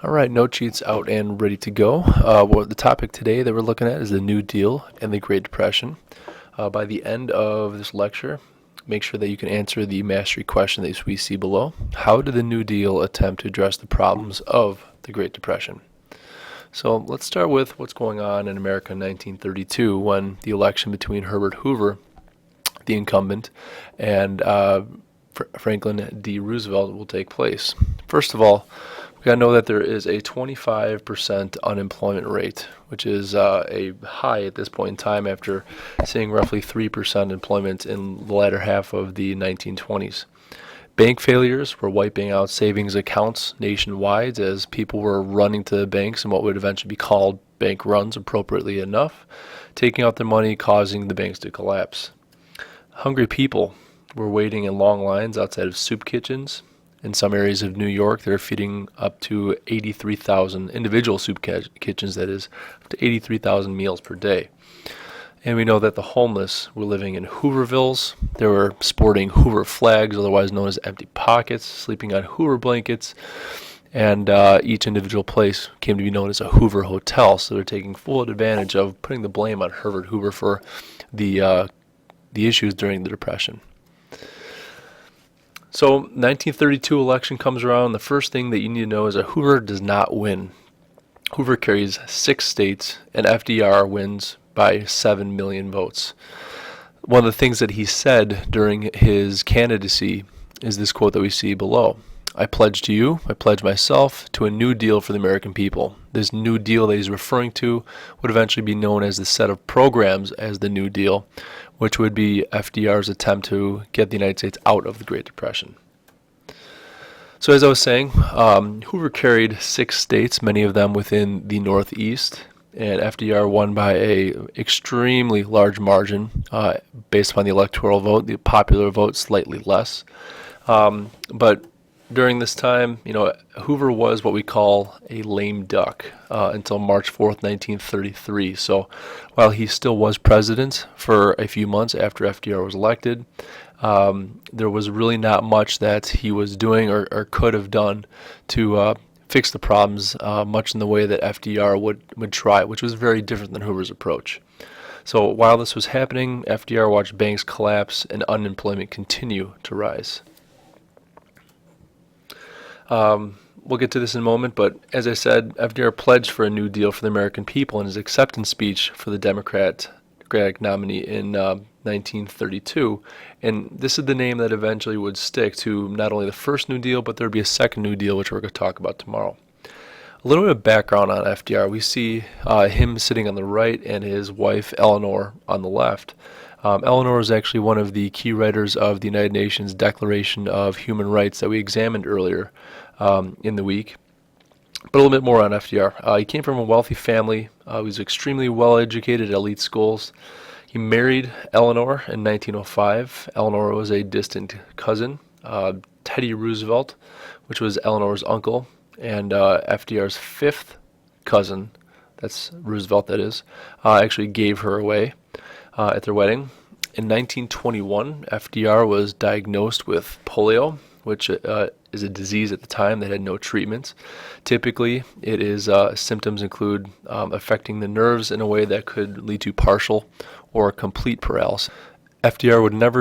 All right, note sheets out and ready to go. The topic today that we're looking at is the New Deal and the Great Depression. By the end of this lecture, make sure that you can answer the mastery question that we see below. How did the New Deal attempt to address the problems of the Great Depression? So let's start with what's going on in America in 1932 when the election between Herbert Hoover, the incumbent, and Franklin D. Roosevelt will take place. First of all, we got to know that there is a 25% unemployment rate, which is a high at this point in time after seeing roughly 3% employment in the latter half of the 1920s. Bank failures were wiping out savings accounts nationwide as people were running to the banks in what would eventually be called bank runs, appropriately enough, taking out their money, causing the banks to collapse. Hungry people were waiting in long lines outside of soup kitchens. In some areas of New York, they're feeding up to 83,000 individual soup kitchens, that is, up to 83,000 meals per day. And we know that the homeless were living in Hoovervilles. They were sporting Hoover flags, otherwise known as empty pockets, sleeping on Hoover blankets, and each individual place came to be known as a Hoover hotel. So they're taking full advantage of putting the blame on Herbert Hoover for the issues during the Depression. So 1932 election comes around. The first thing that you need to know is that Hoover does not win. Hoover carries 6 states, and FDR wins by 7 million votes. One of the things that he said during his candidacy is this quote that we see below. I pledge to you, I pledge myself to a new deal for the American people. This new deal that he's referring to would eventually be known as the set of programs as the New Deal, which would be FDR's attempt to get the United States out of the Great Depression. So as I was saying, Hoover carried 6 states, many of them within the Northeast, and FDR won by a extremely large margin based upon the electoral vote, the popular vote slightly less. But during this time, Hoover was what we call a lame duck until March 4th, 1933. So while he still was president for a few months after FDR was elected, there was really not much that he was doing or could have done to fix the problems much in the way that FDR would try, which was very different than Hoover's approach. So while this was happening, FDR watched banks collapse and unemployment continue to rise. We'll get to this in a moment, but as I said, FDR pledged for a new deal for the American people in his acceptance speech for the Democratic nominee in 1932, and this is the name that eventually would stick to not only the first New Deal, but there would be a second New Deal, which we're going to talk about tomorrow. A little bit of background on FDR. We see him sitting on the right and his wife Eleanor on the left. Eleanor is actually one of the key writers of the United Nations Declaration of Human Rights that we examined earlier in the week. But a little bit more on FDR. He came from a wealthy family. He was extremely well educated at elite schools. He married Eleanor in 1905. Eleanor was a distant cousin. Teddy Roosevelt, which was Eleanor's uncle, and FDR's 5th cousin, that's Roosevelt that is, actually gave her away at their wedding. In 1921, FDR was diagnosed with polio, which is a disease at the time that had no treatment. Typically, it is symptoms include affecting the nerves in a way that could lead to partial or complete paralysis. FDR would never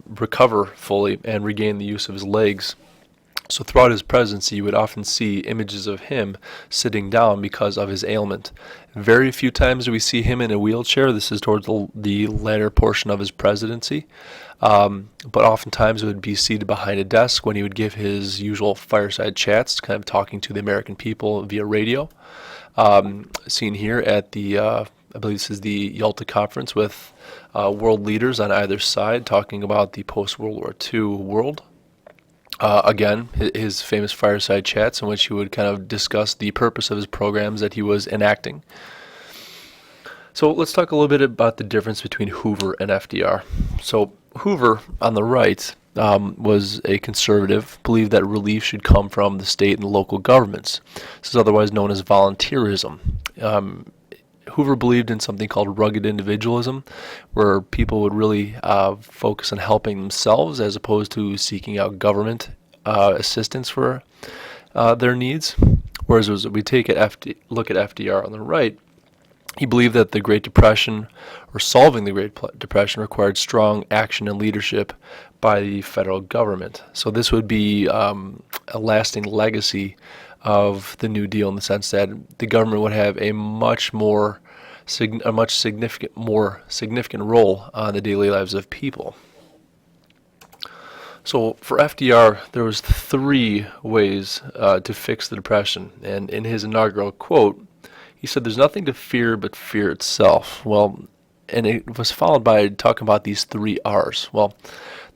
recover fully and regain the use of his legs. So throughout his presidency, you would often see images of him sitting down because of his ailment. Very few times do we see him in a wheelchair. This is towards the latter portion of his presidency. But oftentimes it would be seated behind a desk when he would give his usual fireside chats, kind of talking to the American people via radio. Seen here at the, I believe this is the Yalta Conference with world leaders on either side talking about the post-World War II world. Again, his famous fireside chats in which he would kind of discuss the purpose of his programs that he was enacting. So let's talk a little bit about the difference between Hoover and FDR. So Hoover, on the right, was a conservative, believed that relief should come from the state and local governments. This is otherwise known as volunteerism. Hoover believed in something called rugged individualism, where people would really focus on helping themselves as opposed to seeking out government assistance for their needs. Whereas as we look at FDR on the right, he believed that the Great Depression, or solving the Great Depression, required strong action and leadership by the federal government. So this would be a lasting legacy of the New Deal in the sense that the government would have a much significant role on the daily lives of people. So for FDR, there was 3 ways to fix the Depression, and in his inaugural quote, he said, "There's nothing to fear but fear itself." Well, and it was followed by talking about these 3 R's. Well,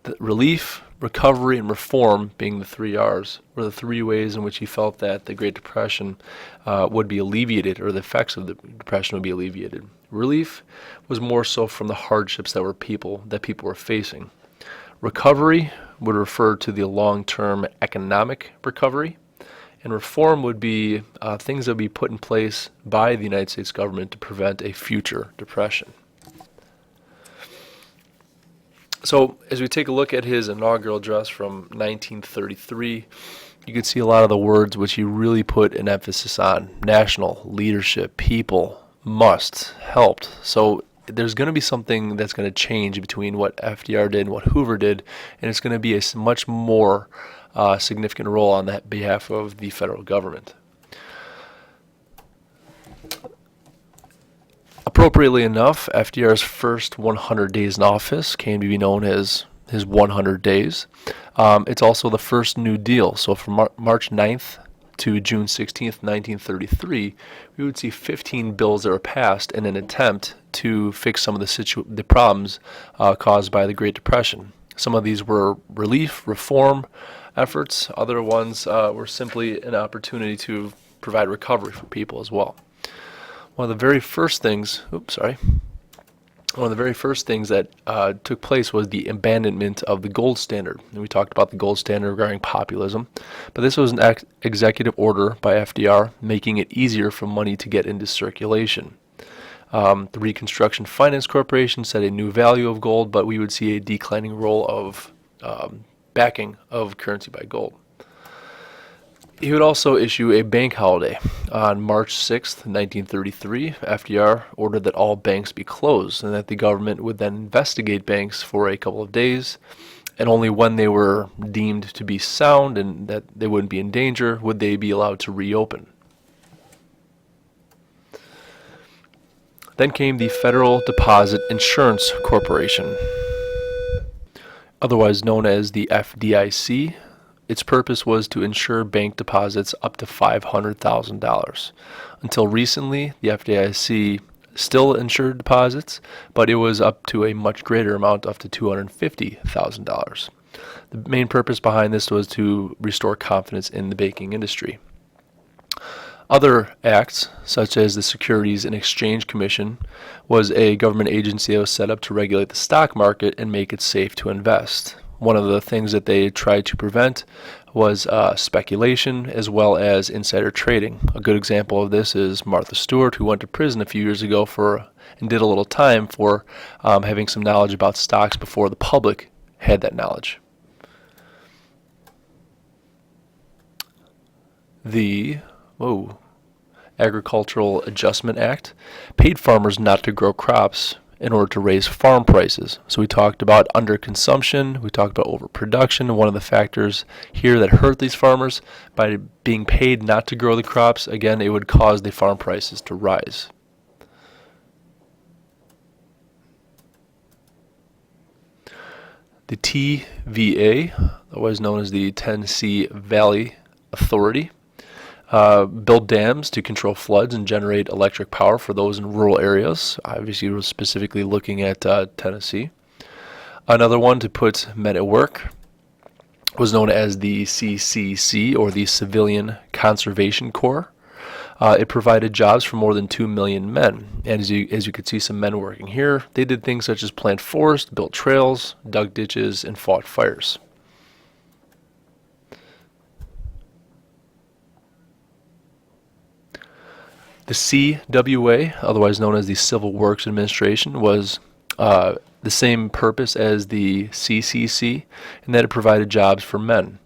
the relief, recovery, and reform, being the 3 R's, were the 3 ways in which he felt that the Great Depression would be alleviated, or the effects of the Depression would be alleviated. Relief was more so from the hardships that people were facing. Recovery would refer to the long-term economic recovery, and reform would be things that would be put in place by the United States government to prevent a future depression. So as we take a look at his inaugural address from 1933, you can see a lot of the words which he really put an emphasis on: national, leadership, people, must, helped. So there's going to be something that's going to change between what FDR did and what Hoover did, and it's going to be a much more significant role on that behalf of the federal government. Appropriately enough, FDR's first 100 days in office came to be known as his 100 days. It's also the first New Deal. So from March 9th to June 16th, 1933, we would see 15 bills that were passed in an attempt to fix some of the problems caused by the Great Depression. Some of these were relief, reform efforts. Other ones were simply an opportunity to provide recovery for people as well. One of the very first things that took place was the abandonment of the gold standard. And we talked about the gold standard regarding populism, but this was an executive order by FDR making it easier for money to get into circulation. The Reconstruction Finance Corporation set a new value of gold, but we would see a declining role of backing of currency by gold. He would also issue a bank holiday. On March 6th, 1933, FDR ordered that all banks be closed and that the government would then investigate banks for a couple of days, and only when they were deemed to be sound and that they wouldn't be in danger would they be allowed to reopen. Then came the Federal Deposit Insurance Corporation, otherwise known as the FDIC. Its purpose was to insure bank deposits up to $500,000. Until recently, the FDIC still insured deposits, but it was up to a much greater amount, up to $250,000. The main purpose behind this was to restore confidence in the banking industry. Other acts, such as the Securities and Exchange Commission, was a government agency that was set up to regulate the stock market and make it safe to invest. One of the things that they tried to prevent was speculation as well as insider trading. A good example of this is Martha Stewart, who went to prison a few years ago and did a little time for having some knowledge about stocks before the public had that knowledge. The Agricultural Adjustment Act paid farmers not to grow crops in order to raise farm prices. So we talked about underconsumption, we talked about overproduction. One of the factors here that hurt these farmers, by being paid not to grow the crops, again, it would cause the farm prices to rise. The TVA, otherwise known as the Tennessee Valley Authority, build dams to control floods and generate electric power for those in rural areas. Obviously, we're specifically looking at Tennessee. Another one to put men at work was known as the CCC, or the Civilian Conservation Corps. It provided jobs for more than 2 million men. And as you could see some men working here, they did things such as plant forests, built trails, dug ditches, and fought fires. The CWA, otherwise known as the Civil Works Administration, was the same purpose as the CCC, in that it provided jobs for men.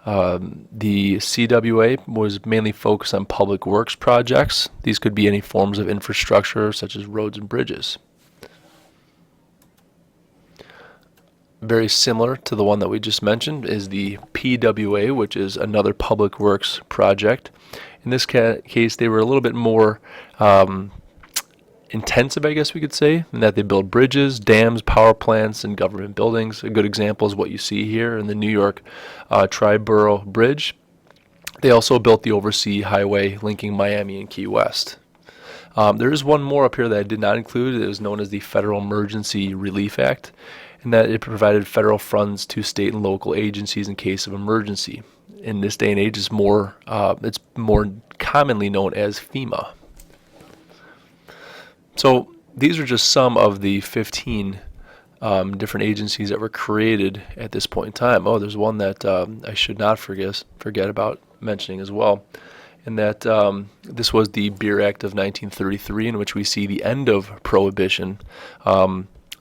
The CWA was mainly focused on public works projects. These could be any forms of infrastructure, such as roads and bridges. Very similar to the one that we just mentioned is the PWA, which is another public works project. In this case, they were a little bit more intensive, I guess we could say, in that they build bridges, dams, power plants, and government buildings. A good example is what you see here in the New York Triborough Bridge. They also built the overseas highway linking Miami and Key West. There is one more up here that I did not include. It was known as the Federal Emergency Relief Act, and that it provided federal funds to state and local agencies in case of emergency. In this day and age, it's more commonly known as FEMA. So these are just some of the 15 different agencies that were created at this point in time. Oh, there's one that I should not forget about mentioning as well, and that this was the Beer Act of 1933, in which we see the end of Prohibition.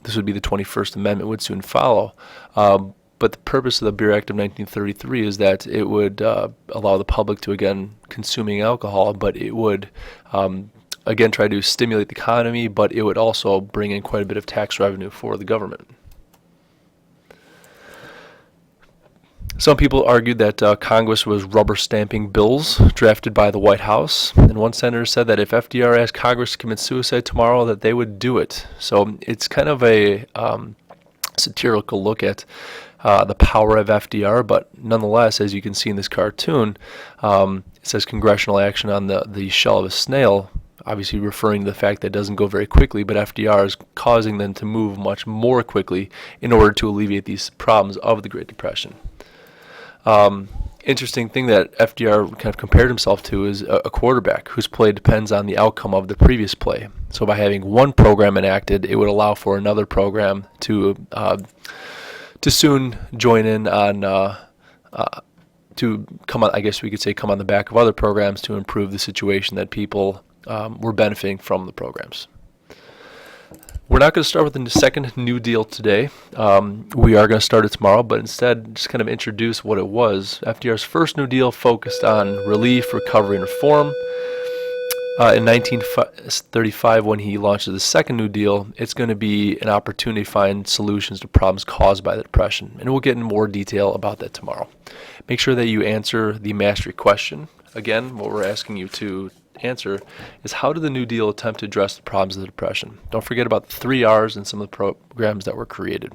This would be the 21st Amendment, would soon follow. But the purpose of the Beer Act of 1933 is that it would allow the public to, again, consuming alcohol, but it would, again, try to stimulate the economy, but it would also bring in quite a bit of tax revenue for the government. Some people argued that Congress was rubber stamping bills drafted by the White House, and one senator said that if FDR asked Congress to commit suicide tomorrow, that they would do it. So it's kind of a satirical look at the power of FDR, but nonetheless, as you can see in this cartoon, it says congressional action on the shell of a snail, obviously referring to the fact that it doesn't go very quickly, but FDR is causing them to move much more quickly in order to alleviate these problems of the Great Depression. Interesting thing that FDR kind of compared himself to is a quarterback whose play depends on the outcome of the previous play. So by having one program enacted, it would allow for another program to soon join in on to come on. I guess we could say come on the back of other programs to improve the situation that people were benefiting from the programs. We're not going to start with the second New Deal today. We are going to start it tomorrow, but instead just kind of introduce what it was. FDR's first New Deal focused on relief, recovery, and reform. In 1935, when he launched the second New Deal, it's going to be an opportunity to find solutions to problems caused by the Depression. And we'll get in more detail about that tomorrow. Make sure that you answer the mastery question. Again, what we're asking you to answer is, how did the New Deal attempt to address the problems of the Depression? Don't forget about the 3 R's and some of the programs that were created.